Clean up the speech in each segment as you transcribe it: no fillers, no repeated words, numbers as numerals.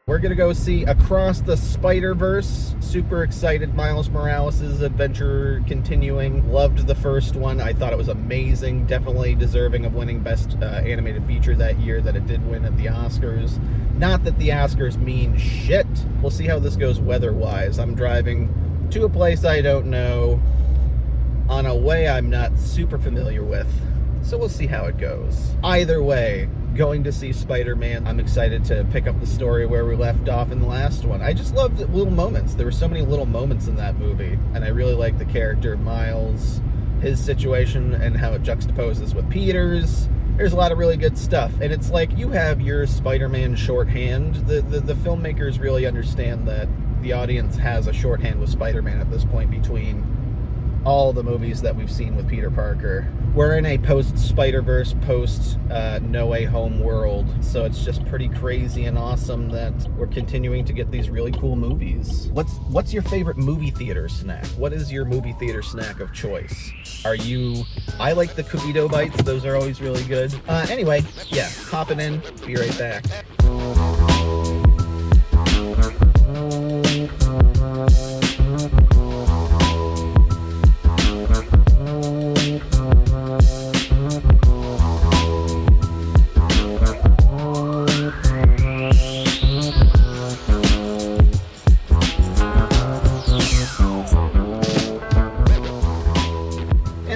We're gonna go see Across the Spider-Verse. Super excited. Miles Morales' adventure continuing. Loved the first one. I thought it was amazing. Definitely deserving of winning Best Animated Feature that year that it did win at the Oscars. Not that the Oscars mean shit. We'll see how this goes weather-wise. I'm driving to a place I don't know on a way I'm not super familiar with. So we'll see how it goes. Either way, going to see Spider-Man. I'm excited to pick up the story where we left off in the last one. I just loved little moments. There were so many little moments in that movie, and I really like the character of Miles, his situation, and how it juxtaposes with Peter's. There's a lot of really good stuff, and it's like you have your Spider-Man shorthand. The filmmakers really understand that the audience has a shorthand with Spider-Man at this point between all the movies that we've seen with Peter Parker. We're in a post-Spider-Verse, post-No Way Home world, so it's just pretty crazy and awesome that we're continuing to get these really cool movies. What's your favorite movie theater snack? What is your movie theater snack of choice? I like the Cubito bites, those are always really good. Anyway, yeah, hopping in, be right back.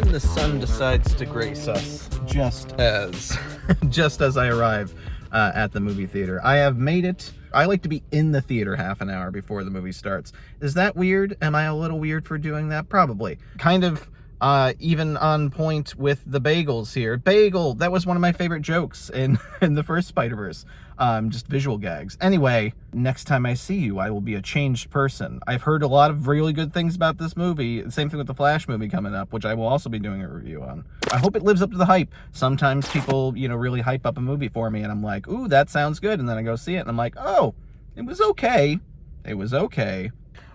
The sun decides to grace us just as I arrive at the movie theater. I have made it. I like to be in the theater half an hour before the movie starts. Is that weird? Am I a little weird for doing that? Probably. Kind of even on point with the bagels here. Bagel, that was one of my favorite jokes in the first Spider-Verse. Just visual gags. Anyway, next time I see you, I will be a changed person. I've heard a lot of really good things about this movie. Same thing with the Flash movie coming up, which I will also be doing a review on. I hope it lives up to the hype. Sometimes people, really hype up a movie for me, and I'm like, ooh, that sounds good. And then I go see it, and I'm like, oh, it was okay. It was okay.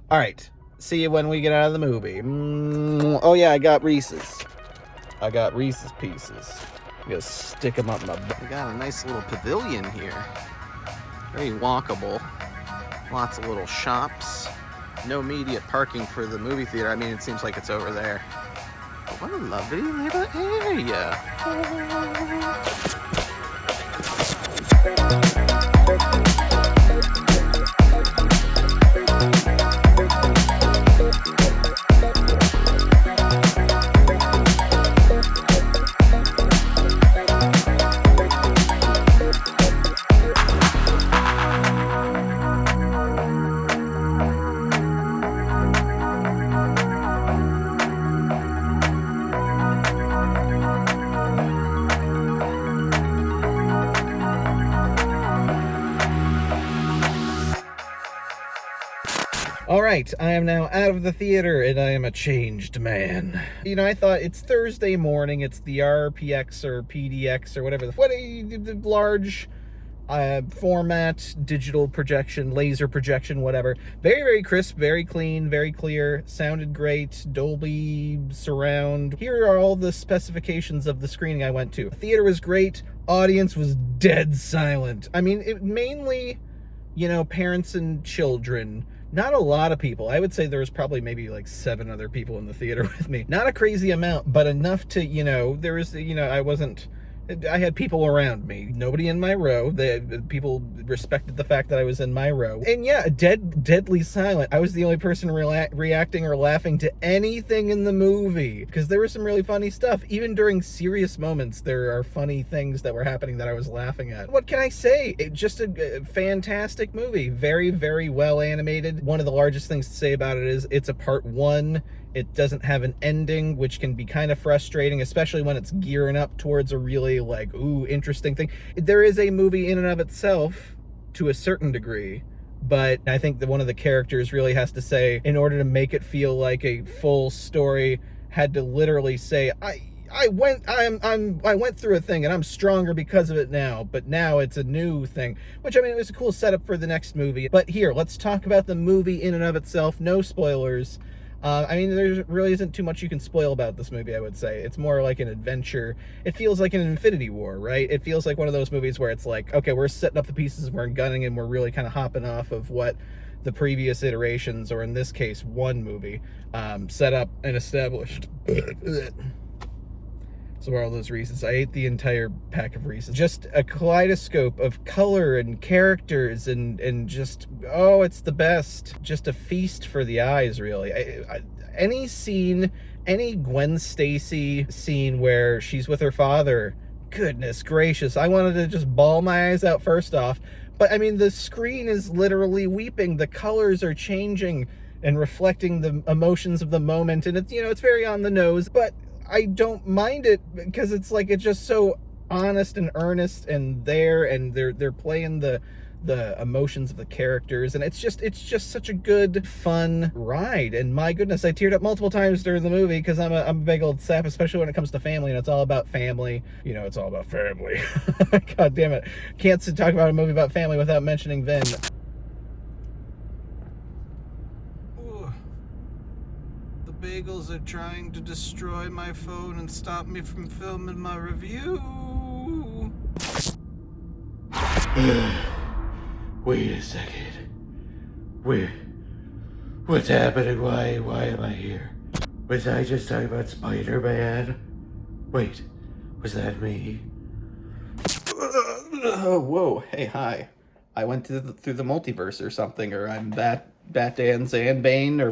All right. See you when we get out of the movie. Oh, yeah, I got Reese's. I got Reese's Pieces. I'm gonna stick them up my butt. We got a nice little pavilion here. Very walkable. Lots of little shops. No immediate parking for the movie theater. I mean, it seems like it's over there. But what a lovely little area. All right, I am now out of the theater, and I am a changed man. I thought it's Thursday morning, it's the RPX or PDX or whatever, the large format, digital projection, laser projection, whatever. Very, very crisp, very clean, very clear, sounded great, Dolby surround. Here are all the specifications of the screening I went to. The theater was great, audience was dead silent. I mean, it mainly, parents and children. Not a lot of people. I would say there was probably maybe like 7 other people in the theater with me. Not a crazy amount, but enough to, there was, I had people around me. Nobody in my row. The people respected the fact that I was in my row. And yeah, deadly silent. I was the only person reacting or laughing to anything in the movie, because there was some really funny stuff. Even during serious moments, there are funny things that were happening that I was laughing at. What can I say? Just a fantastic movie. Very, very well animated. One of the largest things to say about it is it's a part 1. It doesn't have an ending, which can be kind of frustrating, especially when it's gearing up towards a really, interesting thing. There is a movie in and of itself, to a certain degree, but I think that one of the characters really has to say, in order to make it feel like a full story, had to literally say, I went through a thing and I'm stronger because of it now, but now it's a new thing, which, it was a cool setup for the next movie. But here, let's talk about the movie in and of itself. No spoilers. I mean, there really isn't too much you can spoil about this movie, I would say. It's more like an adventure. It feels like an Infinity War, right? It feels like one of those movies where it's like, okay, we're setting up the pieces, we're gunning, and we're really kind of hopping off of what the previous iterations, or in this case, one movie, set up and established. So for all those reasons, I ate the entire pack of Reese's. Just a kaleidoscope of color and characters and just, oh, it's the best. Just a feast for the eyes, really. Any scene, any Gwen Stacy scene where she's with her father, goodness gracious, I wanted to just bawl my eyes out first off. But I mean, the screen is literally weeping. The colors are changing and reflecting the emotions of the moment. And it's, you know, it's very on the nose, but I don't mind it because it's like, it's just so honest and earnest and they're playing the emotions of the characters, and it's just such a good, fun ride. And my goodness, I teared up multiple times during the movie because I'm a big old sap, especially when it comes to family, and it's all about family. You know, it's all about family. God damn it. Can't talk about a movie about family without mentioning Vin. Bagels are trying to destroy my phone and stop me from filming my review. Wait a second. What's happening? Why am I here? Was I just talking about Spider-Man? Wait, was that me? Whoa, hey, hi. I went through the multiverse or something, or I'm Danz Newz, or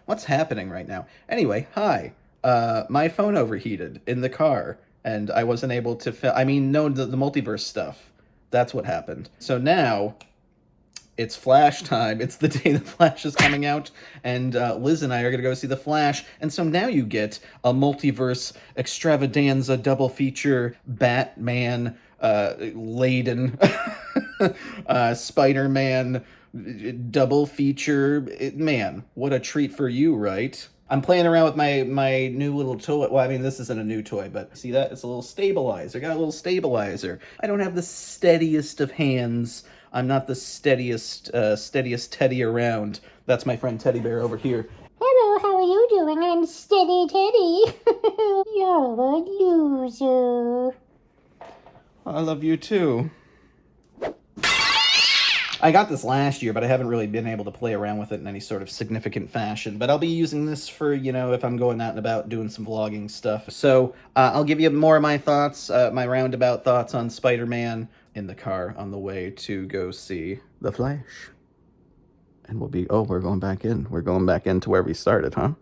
what's happening right now? Anyway, hi. My phone overheated in the car, and I wasn't able to film. I mean, no, the multiverse stuff. That's what happened. So now, it's Flash time. It's the day the Flash is coming out, and Liz and I are going to go see the Flash. And so now you get a multiverse extravaganza double feature, Batman laden Spider-Man double feature. Man, what a treat for you, right? I'm playing around with my new little toy. Well, I mean, this isn't a new toy, but see that? It's a little stabilizer. Got a little stabilizer. I don't have the steadiest of hands. I'm not the steadiest teddy around. That's my friend Teddy Bear over here. Hello, how are you doing? I'm Steady Teddy. You're a loser. I love you too. I got this last year, but I haven't really been able to play around with it in any sort of significant fashion. But I'll be using this for, you know, if I'm going out and about doing some vlogging stuff. So I'll give you more of my thoughts, my roundabout thoughts on Spider-Man in the car on the way to go see the Flash. And we're going back in. We're going back into where we started, huh?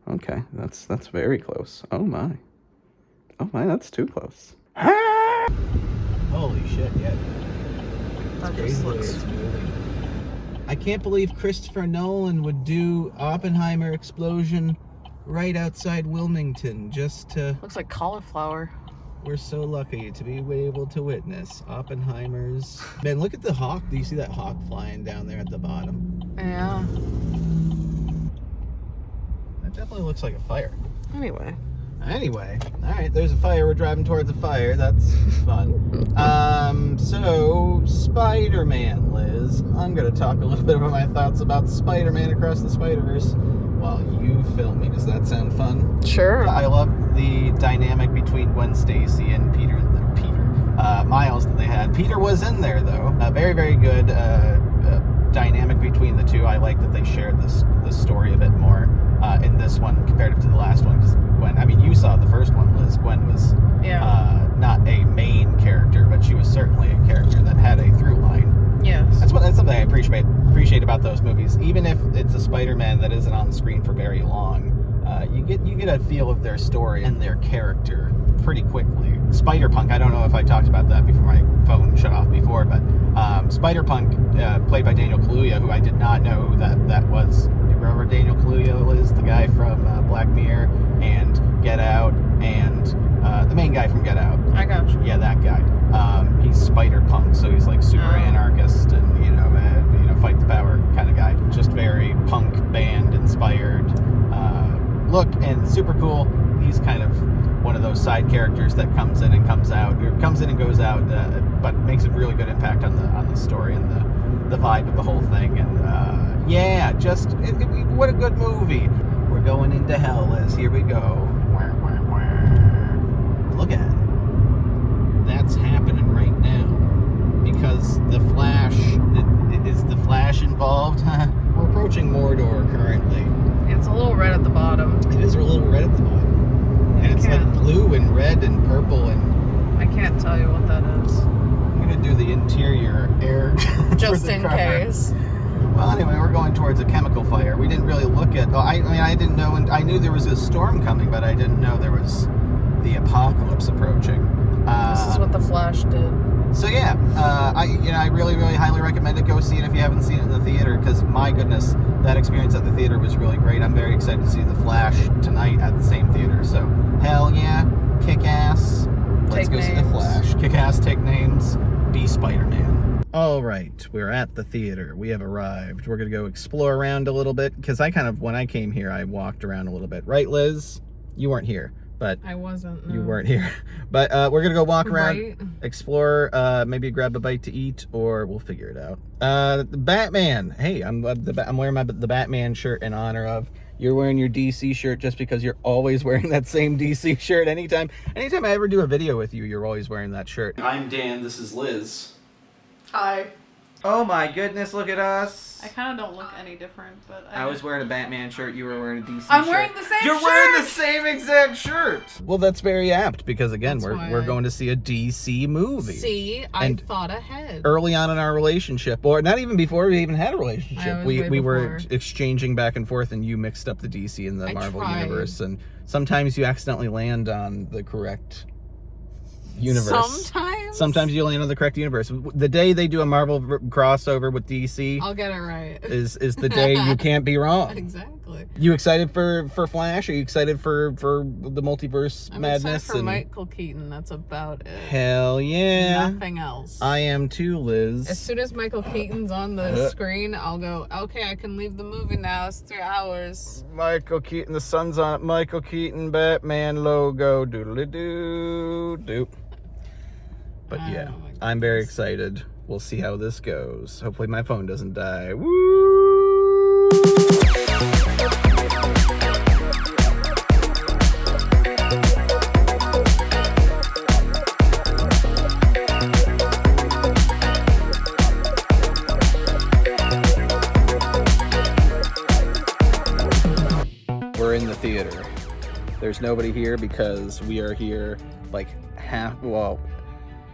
Okay, that's very close. Oh my, that's too close. Holy shit, yeah. That just looks... I can't believe Christopher Nolan would do Oppenheimer explosion right outside Wilmington just to... Looks like cauliflower. We're so lucky to be able to witness Oppenheimer's... Man, look at the hawk. Do you see that hawk flying down there at the bottom? Yeah. That definitely looks like a fire. Anyway, all right, there's a fire. We're driving towards a fire. That's fun. So Spider-Man, Liz. I'm gonna talk a little bit about my thoughts about Spider-Man Across the Spider-Verse while you film me. Does that sound fun? sure. I love the dynamic between Gwen Stacy and Miles that they had. Peter was in there though. Very, very good dynamic between the two. I like that they shared this story a bit more in this one comparative to the last one, because Gwen, I mean, you saw the first one, Liz. Gwen was not a main character, but she was certainly a character that had a through line. Yes. That's something I appreciate about those movies. Even if it's a Spider-Man that isn't on the screen for very long, you get a feel of their story and their character pretty quickly. Spider-Punk, I don't know if I talked about that before my phone shut off before, but Spider-Punk, played by Daniel Kaluuya, who I did not know who that was. Do you remember Daniel Kaluuya is the guy from Black Mirror and Get Out, and the main guy from Get Out. I got you. Yeah, that guy. He's Spider-Punk, so he's like super anarchist and fight the power kind of guy. Just very punk band inspired look, and super cool. He's kind of one of those side characters that comes in and goes out, but makes a really good impact on the story and the vibe of the whole thing. And what a good movie. We're going into hell, Liz. Here we go. Look at it. That's happening right now. Because the Flash, is the Flash involved? We're approaching Mordor currently. It's a little red at the bottom. It is a little red at the bottom. And it's like blue and red and purple and... I can't tell you what that is. I'm going to do the interior air Just in case. Well, anyway, we're going towards a chemical fire. We didn't really look at... I mean, I didn't know... I knew there was a storm coming, but I didn't know there was the apocalypse approaching. This is what the Flash did. So yeah, I really, really highly recommend it. Go see it if you haven't seen it in the theater, because my goodness, that experience at the theater was really great. I'm very excited to see The Flash tonight at the same theater. So hell yeah, kick ass. Let's go see The Flash. Kick ass, take names, be Spider-Man. All right, we're at the theater. We have arrived. We're gonna go explore around a little bit, because when I came here, I walked around a little bit. Right, Liz? You weren't here. But I wasn't. No. You weren't here. But we're gonna go walk around, right. Explore, maybe grab a bite to eat, or we'll figure it out. The Batman. Hey, I'm wearing the Batman shirt in honor of. You're wearing your DC shirt just because you're always wearing that same DC shirt. Anytime I ever do a video with you, you're always wearing that shirt. I'm Dan. This is Liz. Hi. Oh my goodness! Look at us. I kind of don't look any different, but I was wearing a Batman shirt. You were wearing a DC shirt. I'm wearing the same shirt. You're wearing the same exact shirt. Well, that's very apt because again, we're going to see a DC movie. See, I thought ahead. Early on in our relationship, or not even before we even had a relationship, we were exchanging back and forth, and you mixed up the DC and the Marvel universe, and sometimes you accidentally land on the correct universe. Sometimes you land on the correct universe. The day they do a Marvel crossover with DC, I'll get it right. Is the day you can't be wrong. Exactly. You excited for Flash? Are you excited for the multiverse madness? I'm excited for Michael Keaton. That's about it. Hell yeah. Nothing else. I am too, Liz. As soon as Michael Keaton's on the screen, I'll go, okay, I can leave the movie now. It's 3 hours. Michael Keaton, the sun's on it. Michael Keaton, Batman logo. Doodly-doo. Doop. But yeah, I'm very excited. We'll see how this goes. Hopefully my phone doesn't die. Woo! We're in the theater. There's nobody here because we are here like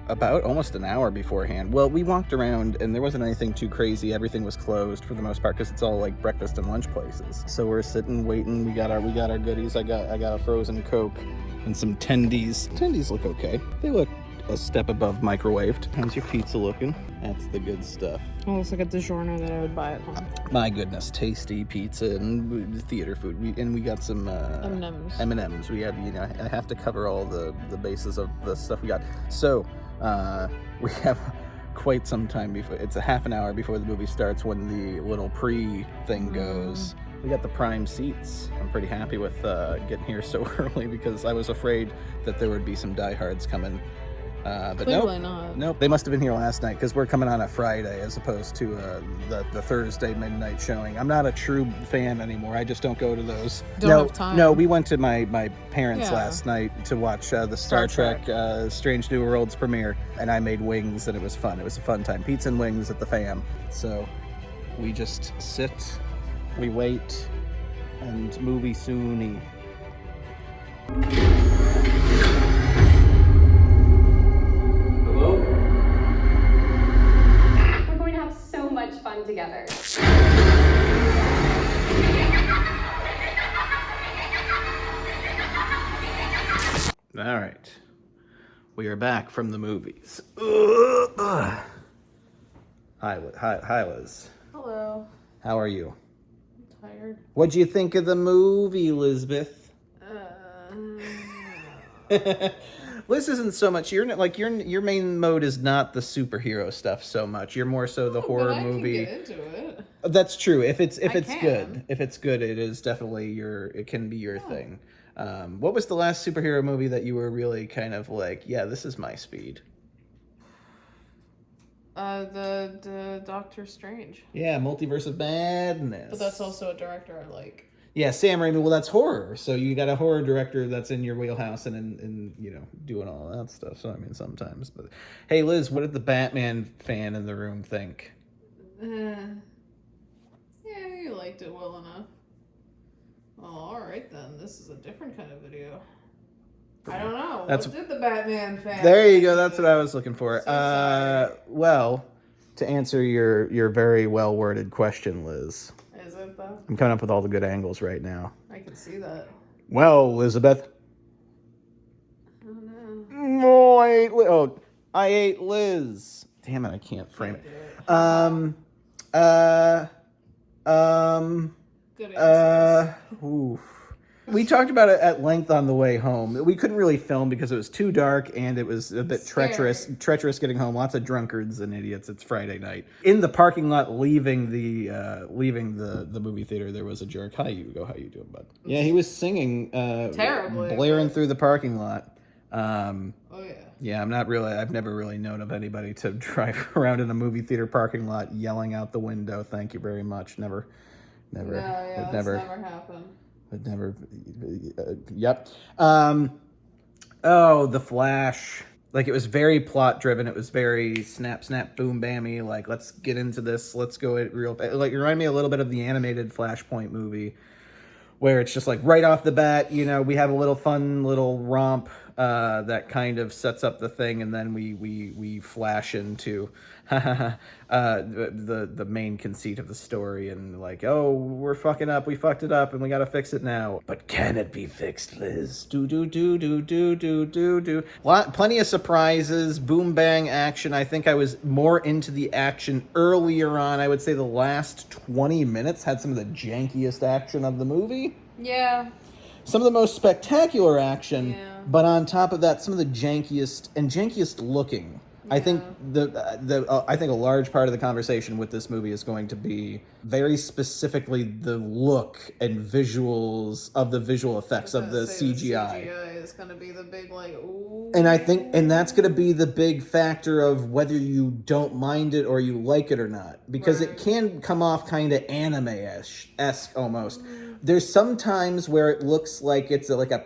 about almost an hour beforehand. Well, we walked around and there wasn't anything too crazy. Everything was closed for the most part because it's all like breakfast and lunch places. So we're sitting waiting. We got our goodies. I got a frozen Coke and some tendies. Tendies look okay. They look a step above microwaved. How's your pizza looking? That's the good stuff. It looks like a DiGiorno that I would buy at home. My goodness, tasty pizza and theater food. We got some M&Ms. M&Ms. We have, I have to cover all the bases of the stuff we got. So we have quite some time before. It's a half an hour before the movie starts when the little pre-thing goes. We got the prime seats. I'm pretty happy with getting here so early because I was afraid that there would be some diehards coming. But Clearly not. Nope. They must have been here last night because we're coming on a Friday as opposed to the Thursday midnight showing. I'm not a true fan anymore. I just don't go to those. Don't have time. No, we went to my parents last night to watch the Star Trek Strange New Worlds premiere, and I made wings, and it was fun. It was a fun time. Pizza and wings at the fam. So we just sit, we wait, and movie soon-y. Fun together. All right. We are back from the movies. Hi, Liz. Hello. How are you? I'm tired. What'd you think of the movie, Elizabeth? Liz isn't so much. You're not, like your main mode is not the superhero stuff so much. You're more so the horror movie. I can get into it. That's true. If it's good, it is definitely it can be your thing. What was the last superhero movie that you were really kind of like, yeah, this is my speed? The Doctor Strange. Yeah, Multi-Versal madness. But that's also a director I like. Yeah, Sam Raimi. Well, that's horror. So you got a horror director that's in your wheelhouse and you know, doing all that stuff. So I mean, sometimes. But hey, Liz, what did the Batman fan in the room think? Yeah, you liked it well enough. Well, all right then. This is a different kind of video. I don't know. What did the Batman fan? There you go. That's what I was looking for. So sorry. Well, to answer your very well worded question, Liz. Is it though? I'm coming up with all the good angles right now. I can see that. Well, Elizabeth. Oh no. Oh, I ate Liz. Damn it, I can't frame it. Good answers. Oof. We talked about it at length on the way home. We couldn't really film because it was too dark and it was a bit treacherous getting home. Lots of drunkards and idiots. It's Friday night. In the parking lot leaving the movie theater, there was a jerk. How you doing, bud? Yeah, he was singing terribly, blaring through the parking lot. Oh yeah. Yeah, I've never really known of anybody to drive around in a movie theater parking lot yelling out the window. Thank you very much. Never. No, yeah, that's never happened. It never. Yep. Oh, The Flash. Like, it was very plot driven. It was very snap, snap, boom, bammy. Like, let's get into this. Let's go it real. Like, it reminded me a little bit of the animated Flashpoint movie, where it's just like right off the bat, you know, we have a little fun little romp that kind of sets up the thing, and then we flash into the main conceit of the story, and like, oh, we're fucking up, we fucked it up, and we gotta fix it now. But can it be fixed, Liz? Plenty of surprises, boom bang action. I think I was more into the action earlier on. I would say the last 20 minutes had some of the jankiest action of the movie. Yeah. Some of the most spectacular action, Yeah. but on top of that, some of the jankiest looking. I think I think a large part of the conversation with this movie is going to be very specifically the look and visuals of the visual effects of the CGI. The CGI is going to be the big ooh. And I think, and that's going to be the big factor of whether you don't mind it or you like it or not, because it can come off kind of anime-esque almost. There's some times where it looks like it's like a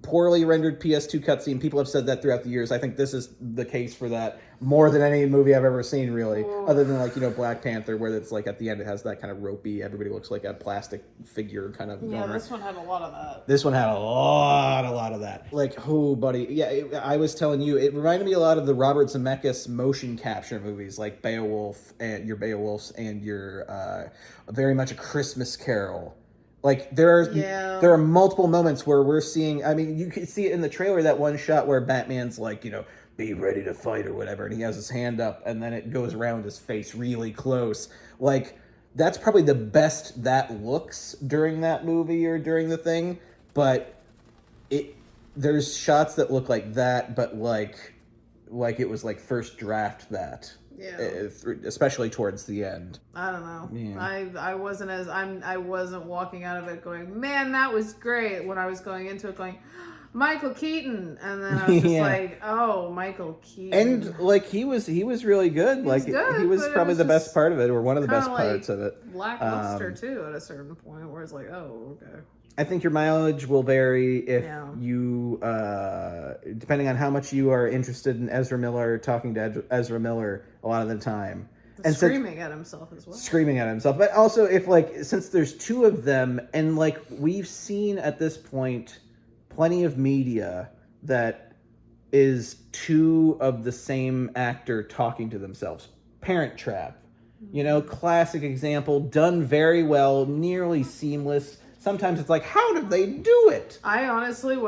poorly rendered PS2 cutscene. People have said that throughout the years. I think this is the case for that more than any movie I've ever seen, really. Other than, like, you know, Black Panther, where it's like at the end it has that kind of ropey, everybody looks like a plastic figure kind of. Yeah, this one had a lot of that. This one had a lot of that. Like, oh, buddy. Yeah, I was telling you, it reminded me a lot of the Robert Zemeckis motion capture movies, like Beowulf and your Beowulfs and your very much A Christmas Carol. Like, there are multiple moments where we're seeing, I mean, you can see it in the trailer, that one shot where Batman's like, you know, be ready to fight or whatever, and he has his hand up, and then it goes around his face really close. Like, that's probably the best that looks during that movie or during the thing, but there's shots that look like that, but like it was like first draft that. Yeah. Especially towards the end. I don't know. Yeah. I wasn't walking out of it going, man, that was great. When I was going into it going, Michael Keaton, and then I was just like, oh, Michael Keaton. And like he was really good. He was probably the best part of it, or one of the best parts of it. Lackluster too at a certain point, where it's like, oh, okay. I think your mileage will vary if you, depending on how much you are interested in Ezra Miller, talking to Ezra Miller a lot of the time. And screaming at himself as well. Screaming at himself. But also if, like, since there's two of them, and, like, we've seen at this point plenty of media that is two of the same actor talking to themselves. Parent Trap. You know, classic example, done very well, nearly seamless. Sometimes it's like, how did they do it? I honestly, are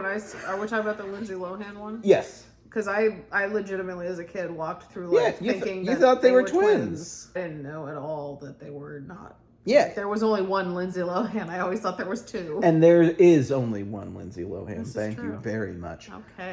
we talking about the Lindsay Lohan one? Yes. Because I legitimately, as a kid, walked through life thinking you thought they were twins. I didn't know at all that they were not. Yeah. Like, there was only one Lindsay Lohan. I always thought there was two. And there is only one Lindsay Lohan. Thank you very much. Okay.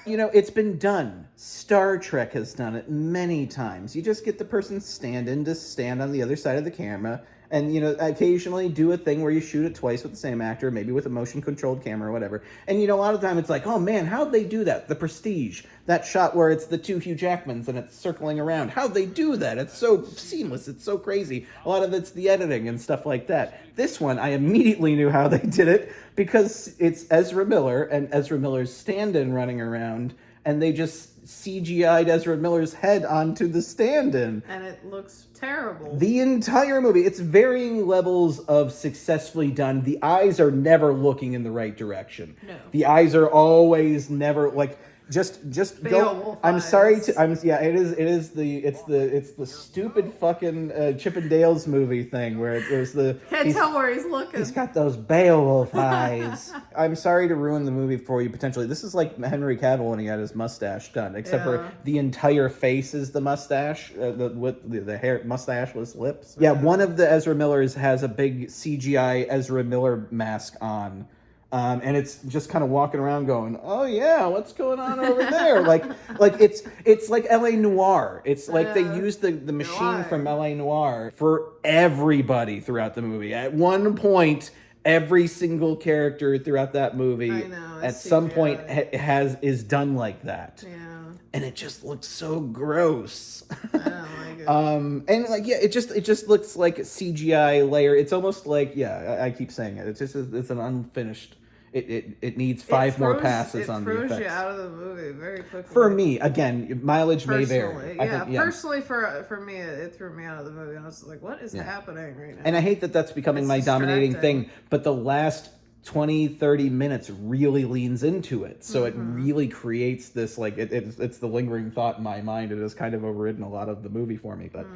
You know, it's been done. Star Trek has done it many times. You just get the person stand on the other side of the camera, And, you know, occasionally do a thing where you shoot it twice with the same actor, maybe with a motion-controlled camera or whatever. And, you know, a lot of the time it's like, oh, man, how'd they do that? The Prestige, that shot where it's the two Hugh Jackmans and it's circling around. How'd they do that? It's so seamless. It's so crazy. A lot of it's the editing and stuff like that. This one, I immediately knew how they did it because it's Ezra Miller and Ezra Miller's stand-in running around, and they just CGI'd Ezra Miller's head onto the stand-in. And it looks terrible. The entire movie, it's varying levels of successfully done. The eyes are never looking in the right direction. No. The eyes are always never like just Beowulf go. I'm eyes. sorry to. It's the stupid fucking Chip and Dale's movie thing where it was the. Can't tell where he's looking. He's got those Beowulf eyes. I'm sorry to ruin the movie for you potentially. This is like Henry Cavill when he had his mustache done, except for the entire face is the mustache, with the hair, mustacheless lips. Yeah, one of the Ezra Millers has a big CGI Ezra Miller mask on. And it's just kind of walking around going, oh yeah, what's going on over there? like it's like LA Noire. It's like they use the machine Noir. from LA Noire for everybody throughout the movie. At one point, every single character throughout that movie at some point is done like that. Yeah. And it just looks so gross. I don't like it. And like, yeah, it just looks like a CGI layer. It's almost like, I keep saying it. It's an unfinished. It needs five more passes on the effects. It throws you out of the movie very quickly. For me, again, mileage may vary. Personally, for me, it threw me out of the movie. I was like, what is happening right now? And I hate that that's becoming my dominating thing. But the last 20-30 minutes really leans into it, so it really creates this like it's the lingering thought in my mind. It has kind of overridden a lot of the movie for me, but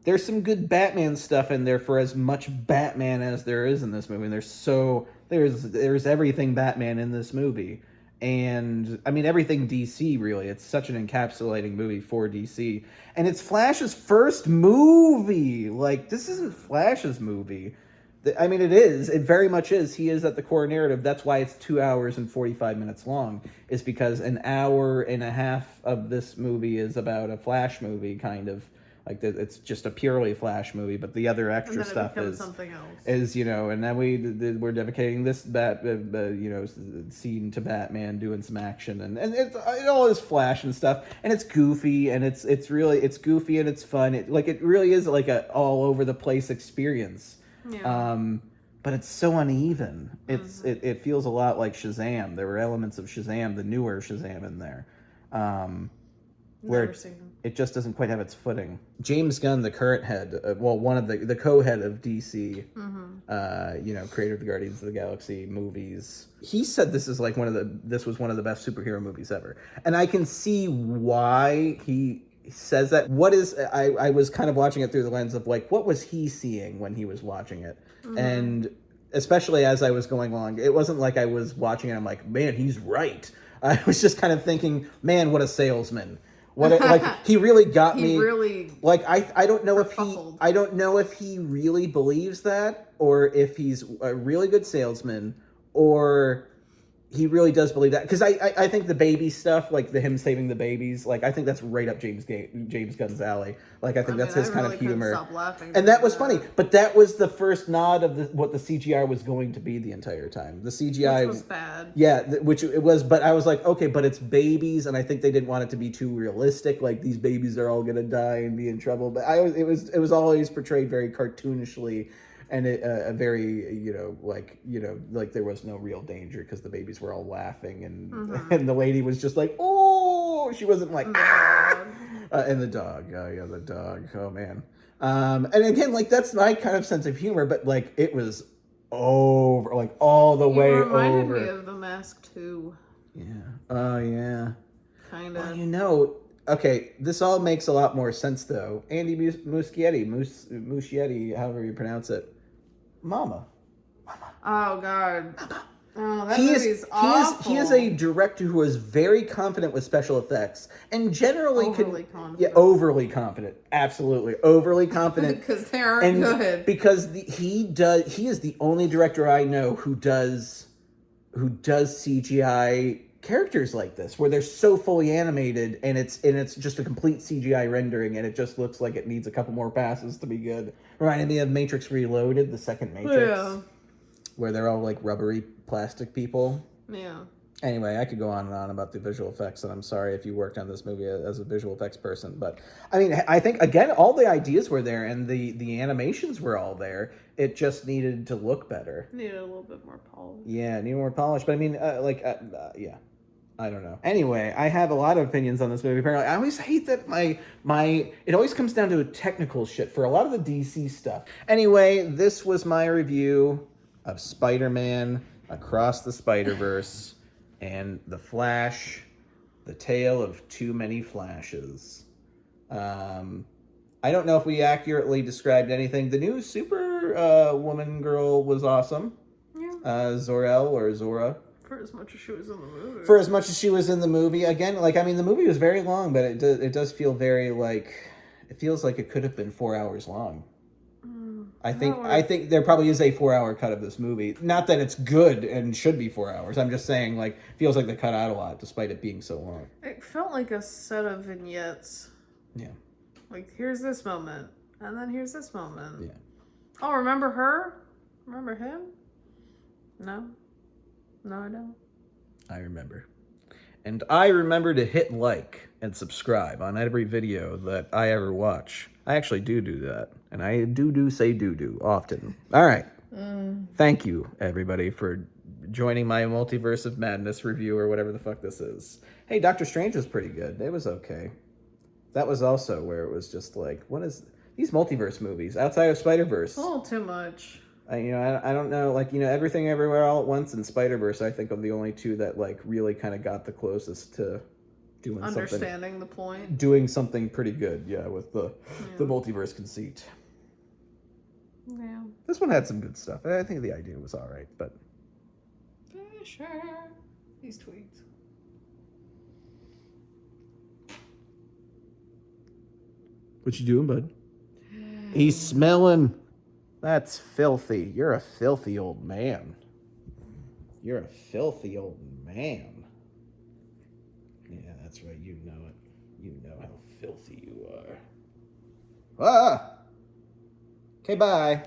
there's some good Batman stuff in there for as much Batman as there is in this movie. And there's everything Batman in this movie, and I mean everything DC really. It's such an encapsulating movie for DC, and it's Flash's first movie. Like, this isn't Flash's movie. I mean, it is. It very much is. He is at the core narrative. That's why it's 2 hours and 45 minutes long, is because an hour and a half of this movie is about a Flash movie, kind of. Like, it's just a purely Flash movie, but the other extra stuff is something else. Is, you know, and then we're dedicating this scene to Batman doing some action, and it all is Flash and stuff, and it's goofy, and it's goofy and it's fun. It really is like a all over the place experience. Yeah. But it's so uneven. It feels a lot like Shazam. There were elements of Shazam, the newer Shazam, in there. Where it just doesn't quite have its footing. James Gunn, the current head, one of the co-head of DC, creator of the Guardians of the Galaxy movies, he said this was one of the best superhero movies ever, and I can see why he says that. I was kind of watching it through the lens of like, what was he seeing when he was watching it, and especially as I was going along, it wasn't like I was watching it. I'm like, man, he's right. I was just kind of thinking, man, what a salesman. He really got me. Really, I don't know if he really believes that, or if he's a really good salesman, or he really does believe that. Because I think the baby stuff, like him saving the babies, like I think that's right up James Gunn's alley. Like I think that's his kind of humor. Stop laughing, and that was funny, but that was the first nod of what the CGI was going to be the entire time. The CGI which was bad. Yeah, which it was, but I was like, okay, but it's babies, and I think they didn't want it to be too realistic. Like these babies are all gonna die and be in trouble. But it was always portrayed very cartoonishly. And a very, like there was no real danger because the babies were all laughing, and the lady was just like, oh, she wasn't like, ah, and the dog, the dog, oh man. And again, like that's my kind of sense of humor, but like it was over, like all the way over. It reminded me of The Mask 2. Yeah. Oh yeah. Kind of. Well, okay, this all makes a lot more sense though. Andy Muschietti, however you pronounce it. Mama. Oh God. Oh, that movie's awful. He is a director who is very confident with special effects and generally overly confident. Absolutely, overly confident. Because they aren't good. Because he is the only director I know who does CGI characters like this where they're so fully animated and it's just a complete CGI rendering and it just looks like it needs a couple more passes to be good. Reminded me of Matrix Reloaded, the second Matrix, where they're all like rubbery plastic people. Yeah. Anyway, I could go on and on about the visual effects, and I'm sorry if you worked on this movie as a visual effects person, but I mean, I think again, all the ideas were there and the animations were all there. It just needed to look better. Needed a little bit more polish. Yeah, needed more polish, but I mean, yeah. I don't know. Anyway, I have a lot of opinions on this movie. Apparently, I always hate that it always comes down to technical shit for a lot of the DC stuff. Anyway, this was my review of Spider-Man Across the Spider-Verse and The Flash, The Tale of Too Many Flashes. I don't know if we accurately described anything. The new Superwoman girl was awesome. Yeah. Zor-El or Zora. For as much as she was in the movie. For as much as she was in the movie. Again, the movie was very long, but it does feel very, it feels like it could have been 4 hours long. I think there probably is a 4-hour cut of this movie. Not that it's good and should be 4 hours. I'm just saying, feels like they cut out a lot despite it being so long. It felt like a set of vignettes. Yeah. Like, here's this moment, and then here's this moment. Yeah. Oh, remember her? Remember him? No? No, I don't. I remember. And I remember to hit like and subscribe on every video that I ever watch. I actually do that. And I do say do often. All right. Thank you, everybody, for joining my Multiverse of Madness review or whatever the fuck this is. Hey, Doctor Strange was pretty good. It was okay. That was also where it was just like, what is... These multiverse movies outside of Spider-Verse. A little too much. I don't know, Everything Everywhere All at Once and Spider-Verse, I think, are the only two that, really kind of got the closest to doing Understanding the point. Doing something pretty good, yeah, with the multiverse conceit. Yeah. This one had some good stuff. I think the idea was all right, but... Sure. These tweets. What you doing, bud? He's smelling... That's filthy. You're a filthy old man. You're a filthy old man. Yeah, that's right. You know it. You know how filthy you are. Ah! Okay, bye.